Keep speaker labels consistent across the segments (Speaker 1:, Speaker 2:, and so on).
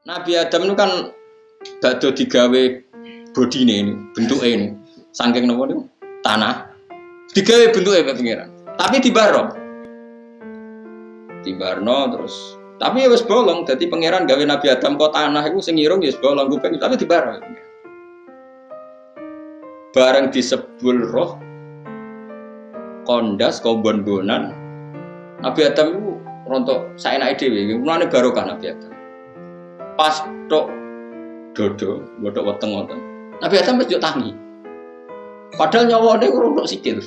Speaker 1: Nabi Adam itu kan gak do digawe bodine ini, bentuknya ini. Saking nopo niku? Tanah. Digawe bentuknya Pak Pangeran. Tapi dibaro. Dibarno terus. Tapi ya wis bolong, dadi Pangeran gawe Nabi Adam kok tanah iku sing irung ya wis bolong kuping, tapi dibaro. Bareng disebul roh kondas kobon-bonan Nabi Adam itu rontok saenake dhewe, mulane barokah Nabi Adam. Pas tok dodo, botok weteng ngoten. Nabi Adam wis yo tangi. Padahal nyawane urung tok sikil.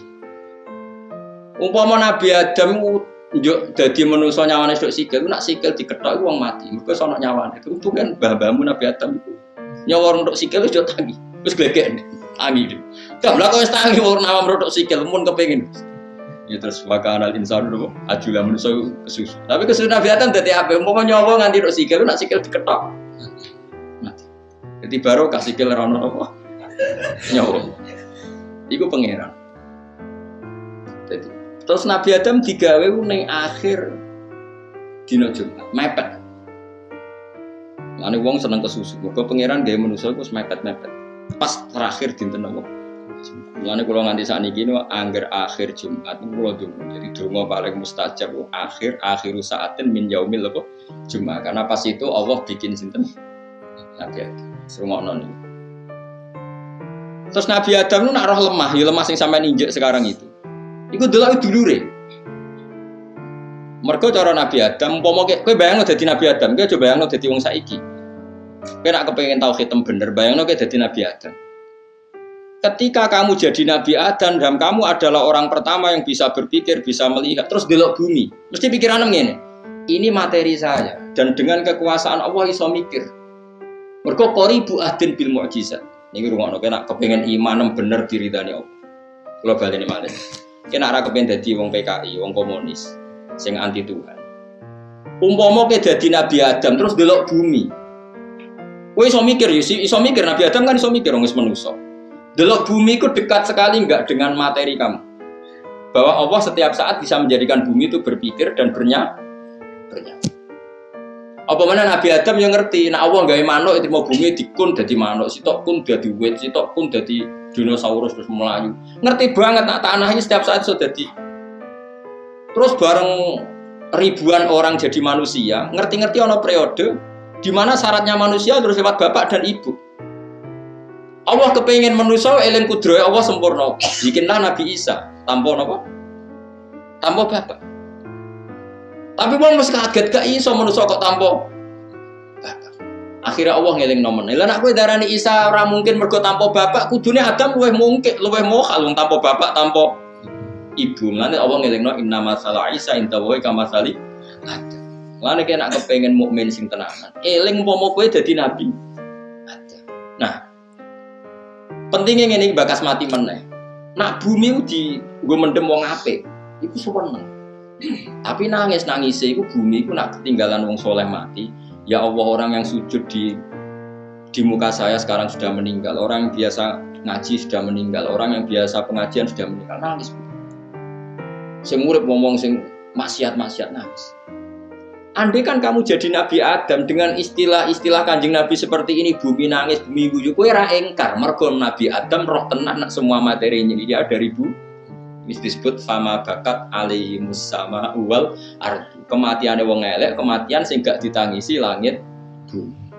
Speaker 1: Umpama Nabi Adam yo dadi manusa nyawane tok sikil, nak sikil dikethok iku wong mati. Mergo sono nyawane. Untungan mbah-mbahmu Nabi Adam iku nyawa urung tok sikil wis yo tangi. Wis glegek tangi. Kablah kok wis tangi urung nawam tok sikil mun kepengin. Ya terus maka anal insan dulu ajulah manusia kesusu. Tapi kesusu Nabi Adam dadi apa? Umpama nyawa nganti tok sikil, nak sikil diketok. Mati. Jadi baru kasih sikil rono apa? Nyawa. Iku pangeran. Jadi terus Nabi Adam digawe ning akhir dina Jumat, mepet. Ane wong seneng kesusu. Mergo pangeran gawe manusia iku mepet-mepet. Pas terakhir dinten apa? Mulane kula nganti sakniki niku angger akhir Jumat kula ndonga. Jadi donga paling mustajab akhiru saatin min yaumil apa Jumat. Karena pas itu Allah bikin sinten Nabi Adam. Srungokno niku. Terus Nabi Adam niku nak roh lemah, ya lemah sing sampean injek sekarang itu. Iku delok dulure. Mergo cara Nabi Adam umpama kowe bayangno dadi Nabi Adam, kowe coba bayangno dadi wong saiki. Kowe nak kepengin tauhid bener, bayangno kowe dadi Nabi Adam. Ketika kamu jadi Nabi Adam dan kamu adalah orang pertama yang bisa berpikir, bisa melihat, terus delok bumi, mesti pikirannya ngene. Ini materi saya dan dengan kekuasaan Allah iso mikir. Mergo qoribu ahdin bil mu'jizat. Niki rungokno kena kepengin iman bener diridani Allah. Kula baleni malih. Kena ora kepengin dadi wong PKI, wong komunis sing anti Tuhan. Umpama kowe dadi Nabi Adam terus delok bumi. Kowe iso mikir, iso mikir Nabi Adam kan iso mikir wong wis manusa. Delok bumi itu dekat sekali enggak dengan materi kamu. Bahwa Allah setiap saat bisa menjadikan bumi itu berpikir dan bernyanyi. Apa mana Nabi Adam yang ngerti, nah Allah gawe manuk itu mau bumi dikun dadi manuk, sitok kun dadi wit, sitok kun dadi dinosaurus terus melayu. Ngerti banget nak tanahnya setiap saat sudah jadi. Terus bareng ribuan orang jadi manusia, ngerti-ngerti ono periode di mana syaratnya manusia terus lewat bapak dan ibu. Allah kepengen manusia eling kudrohe Allah sempurna. Bikinlah Nabi Isa tanpa apa? Tanpa bapak. Tapi wong mesti kaget gak iso manusia kok tanpa bapak. Akhirnya Allah ngeling nomen. Lah nek kowe darani Isa ora mungkin mergo tanpa bapak, kudune Adam luwih mungkin, luwih mohal wong tanpa bapak, tanpa ibu. Lan Allah ngelingno inna masalah Isa inta wa kama sali Adam. Lan nek nek kepengen mukmin sing tenanan, eling umpama kowe dadi nabi. Nah, pentingnya ngene iki bakas mati meneh. Nak bumi di nggo mendem wong apik, iku seneng. Tapi nangis-nangise iku bumi iku nak ketinggalan wong soleh mati. Ya Allah, orang yang sujud di muka saya sekarang sudah meninggal. Orang yang biasa ngaji sudah meninggal. Orang yang biasa pengajian sudah meninggal. Nangis. Sing urip ngomong sing maksiat-maksiat nangis. Andai kan kamu jadi Nabi Adam dengan istilah-istilah Kanjeng Nabi seperti ini, bumi nangis, bumi guyu, kowe ra engkar mergo Nabi Adam roh tenan semua materinya dia dari bumi. Ini disebut fama bakat alaihimus sama wal ardu. Kematiane wong elek, kematian sing gak ditangisi langit bumi.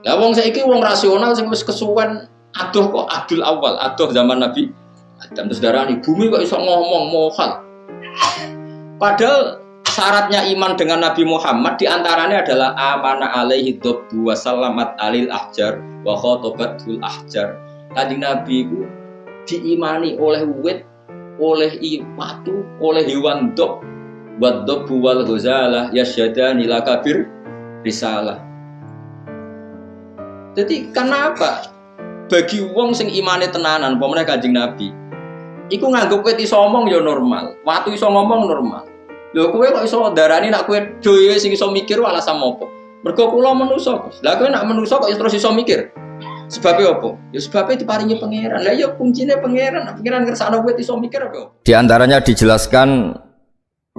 Speaker 1: Lah wong saiki wong rasional sing wis kesuwen adoh kok adul awal, adoh zaman Nabi Adam terus darani bumi kok iso ngomong mohal. Padahal syaratnya iman dengan Nabi Muhammad diantaranya adalah amana alaihi dhabbu wa salamat alil ahjar wa khotobatul ahjar. Kanjeng Nabi itu diimani oleh wit, oleh batu, oleh hewan dob, wa dhabbu wal ghazalah yasyadani la kabir risalah. Jadi kenapa bagi wong sing imane tenanan pemene Kanjeng Nabi iku nganggep wit iso ngomong ya normal, watu iso ngomong normal. Lho kowe kok iso darani nak kowe dhewe sing iso mikir alasan apa? Mergo kula manusa, Gus. Lah kowe nak manusa kok terus iso mikir? Sebabnya apa? Ya sebabnya diparingi pangeran. Lah ya kuncine pangeran. Pangeran ngersakno kowe iso mikir apa?
Speaker 2: Di antaranya dijelaskan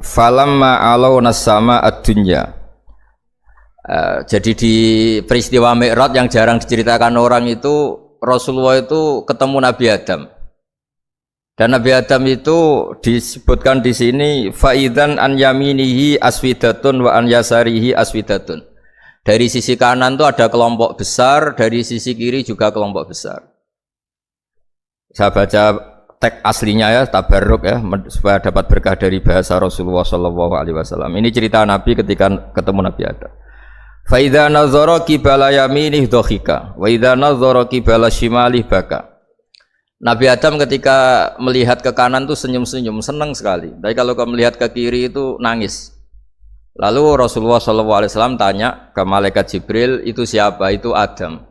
Speaker 2: falamma alauna sama ad-dunya Jadi di peristiwa Mi'raj yang jarang diceritakan orang itu, Rasulullah itu ketemu Nabi Adam. Dan Nabi Adam itu disebutkan di sini faidan an yaminihi aswidatun wa an yasarihi aswidatun. Dari sisi kanan itu ada kelompok besar, dari sisi kiri juga kelompok besar. Saya baca teks aslinya ya, tabarruk ya, supaya dapat berkah dari bahasa Rasulullah SAW. Ini cerita Nabi ketika ketemu Nabi Adam. Fa idza nazara qibala yaminih dhahika wa idza nazara qibala shimalih baka. Nabi Adam ketika melihat ke kanan tuh senyum-senyum, senang sekali. Tapi kalau melihat ke kiri itu nangis. Lalu Rasulullah SAW tanya ke malaikat Jibril, itu siapa? Itu Adam.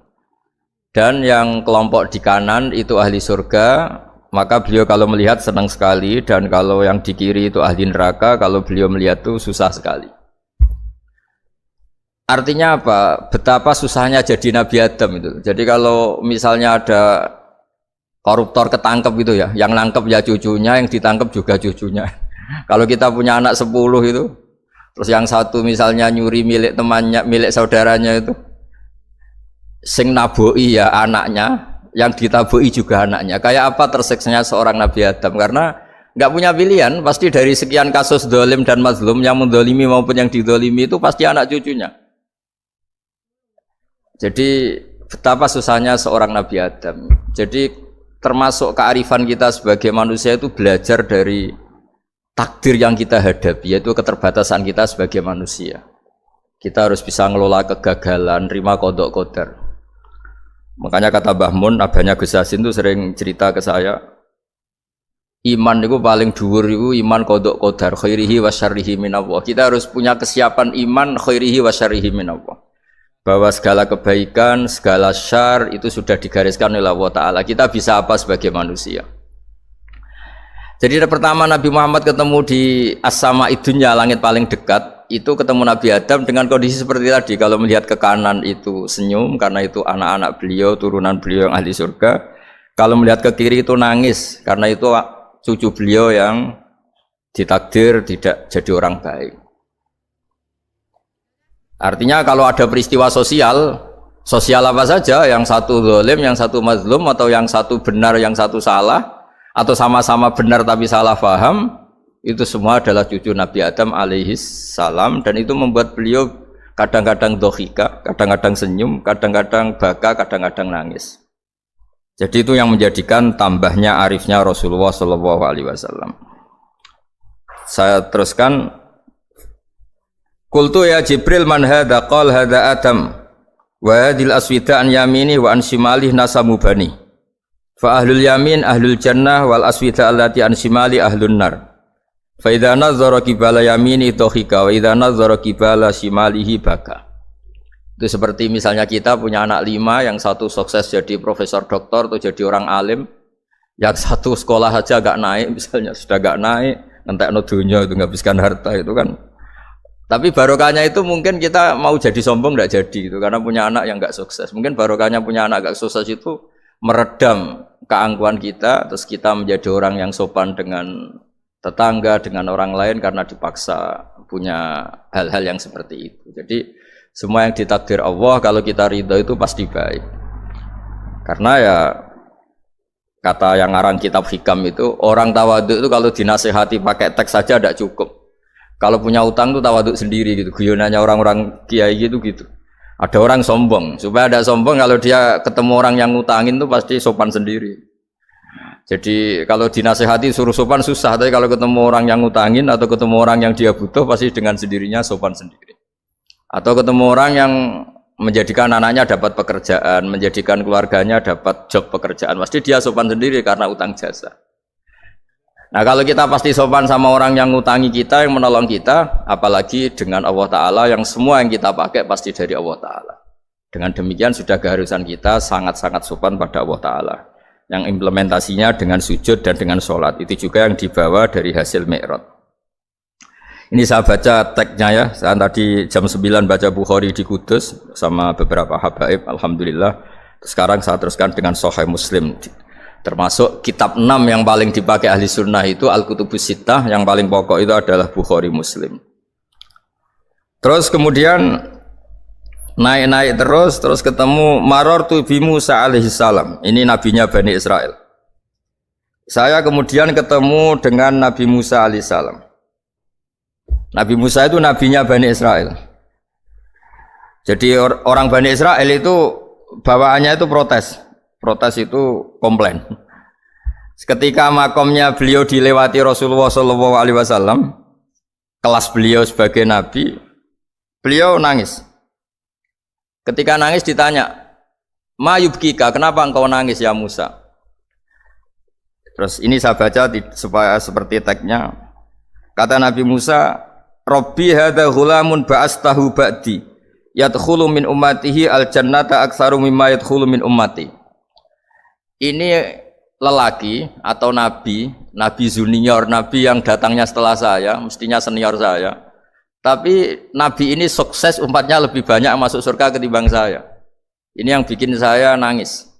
Speaker 2: Dan yang kelompok di kanan itu ahli surga, maka beliau kalau melihat senang sekali, dan kalau yang di kiri itu ahli neraka, kalau beliau melihat itu susah sekali. Artinya apa? Betapa susahnya jadi Nabi Adam itu. Jadi kalau misalnya ada koruptor ketangkep gitu ya, yang nangkep ya cucunya, yang ditangkep juga cucunya. Kalau kita punya anak 10 itu, terus yang satu misalnya nyuri milik temannya, milik saudaranya itu, sing naboi ya anaknya, yang ditaboi juga anaknya. Kayak apa tersiksanya seorang Nabi Adam? Karena nggak punya pilihan, pasti dari sekian kasus dolim dan mazlum, yang mendolimi maupun yang didolimi itu pasti anak cucunya. Jadi betapa susahnya seorang Nabi Adam. Jadi termasuk kearifan kita sebagai manusia itu belajar dari takdir yang kita hadapi, yaitu keterbatasan kita sebagai manusia. Kita harus bisa ngelola kegagalan, terima qadha qadar. Makanya kata Mbah Mun, abahnya Gus Hasin itu sering cerita ke saya, iman itu paling dhuwur itu iman qadha qadar, khairihi wa syarrihi minallah. Kita harus punya kesiapan iman khairihi wa syarrihi minallah. Bahwa segala kebaikan, segala syar itu sudah digariskan oleh Allah Ta'ala. Kita bisa apa sebagai manusia? Jadi pertama Nabi Muhammad ketemu di as-sama'i dunya, langit paling dekat, itu ketemu Nabi Adam dengan kondisi seperti tadi. Kalau melihat ke kanan itu senyum, karena itu anak-anak beliau, turunan beliau yang ahli surga. Kalau melihat ke kiri itu nangis, karena itu cucu beliau yang ditakdir tidak jadi orang baik. Artinya kalau ada peristiwa sosial apa saja, yang satu zalim, yang satu mazlum, atau yang satu benar, yang satu salah, atau sama-sama benar tapi salah faham, itu semua adalah cucu Nabi Adam alaihis salam, dan itu membuat beliau kadang-kadang dohika, kadang-kadang senyum, kadang-kadang baka, kadang-kadang nangis. Jadi itu yang menjadikan tambahnya arifnya Rasulullah SAW. Saya teruskan. Qultu ya Jibril man hadha qal hadha Adam wa hadhil aswida an yamini wa an shimalih nasamu bani fa ahlul yamin ahlul jannah wal aswida allati an shimali ahlun nar fa idza nazara qibala yamini dhahika wa idza nazara qibala shimalihi baka. Itu seperti misalnya kita punya anak 5, yang satu sukses jadi profesor doktor atau jadi orang alim, yang satu sekolah saja agak naik, misalnya sudah agak naik, entekno dunya itu nghabiskan harta itu kan. Tapi barokahnya itu mungkin kita mau jadi sombong tidak jadi itu, karena punya anak yang nggak sukses. Mungkin barokahnya punya anak nggak sukses itu meredam keangkuhan kita, terus kita menjadi orang yang sopan dengan tetangga, dengan orang lain karena dipaksa punya hal-hal yang seperti itu. Jadi semua yang ditakdir Allah kalau kita ridho itu pasti baik. Karena ya kata yang ngarang kitab hikam itu, orang tawadhu itu kalau dinasihati pakai teks saja tidak cukup. Kalau punya utang tuh tawaduk sendiri gitu, guyonannya orang-orang kiai gitu. Ada orang sombong, supaya ada sombong kalau dia ketemu orang yang ngutangin tuh pasti sopan sendiri. Jadi kalau dinasehati suruh sopan susah, tapi kalau ketemu orang yang ngutangin atau ketemu orang yang dia butuh pasti dengan sendirinya sopan sendiri. Atau ketemu orang yang menjadikan anaknya dapat pekerjaan, menjadikan keluarganya dapat job pekerjaan, pasti dia sopan sendiri karena utang jasa. Nah kalau kita pasti sopan sama orang yang ngutangi kita, yang menolong kita, apalagi dengan Allah Ta'ala yang semua yang kita pakai pasti dari Allah Ta'ala. Dengan demikian sudah keharusan kita sangat-sangat sopan pada Allah Ta'ala. Yang implementasinya dengan sujud dan dengan sholat, itu juga yang dibawa dari hasil Mi'raj. Ini saya baca teksnya ya, saya tadi jam 9 baca Bukhari di Kudus sama beberapa habaib, Alhamdulillah. Sekarang saya teruskan dengan Sahih Muslim. Termasuk kitab 6 yang paling dipakai ahli sunnah itu Al-Kutubus Sittah, yang paling pokok itu adalah Bukhari Muslim. Terus kemudian naik-naik terus ketemu Marartu bi Musa alaihi salam. Ini nabinya Bani Israel. Saya kemudian ketemu dengan Nabi Musa alaihi salam. Nabi Musa itu nabinya Bani Israel. Jadi orang Bani Israel itu bawaannya itu protes. Protes itu komplain. Ketika makomnya beliau dilewati Rasulullah SAW, kelas beliau sebagai nabi, beliau nangis. Ketika nangis ditanya, "Ma yubkika, kenapa engkau nangis ya Musa?" Terus ini saya baca supaya seperti teksnya. Kata Nabi Musa, "Rabbi hadza ghulamun ba'astahu ba'di, yadkhulu min ummatihi al-jannata aktsaru mimma yadkhulu min ummati." Ini lelaki atau nabi junior, nabi yang datangnya setelah saya, mestinya senior saya. Tapi nabi ini sukses, umatnya lebih banyak masuk surga ketimbang saya. Ini yang bikin saya nangis.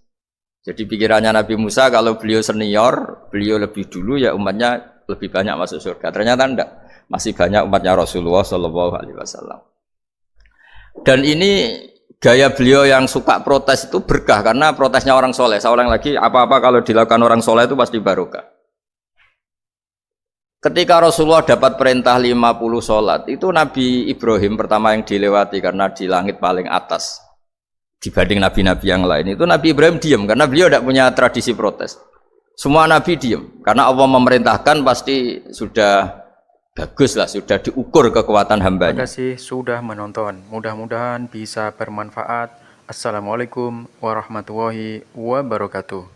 Speaker 2: Jadi pikirannya Nabi Musa kalau beliau senior, beliau lebih dulu ya umatnya lebih banyak masuk surga. Ternyata enggak, masih banyak umatnya Rasulullah SAW. Dan ini gaya beliau yang suka protes itu berkah karena protesnya orang soleh. Saya ulang lagi, apa-apa kalau dilakukan orang soleh itu pasti barokah. Ketika Rasulullah dapat perintah 50 sholat, itu Nabi Ibrahim pertama yang dilewati karena di langit paling atas dibanding nabi-nabi yang lain. Itu Nabi Ibrahim diam karena beliau tidak punya tradisi protes. Semua nabi diam karena Allah memerintahkan pasti sudah bagus lah, sudah diukur kekuatan hambanya.
Speaker 3: Terima kasih sudah menonton. Mudah-mudahan bisa bermanfaat. Assalamualaikum warahmatullahi wabarakatuh.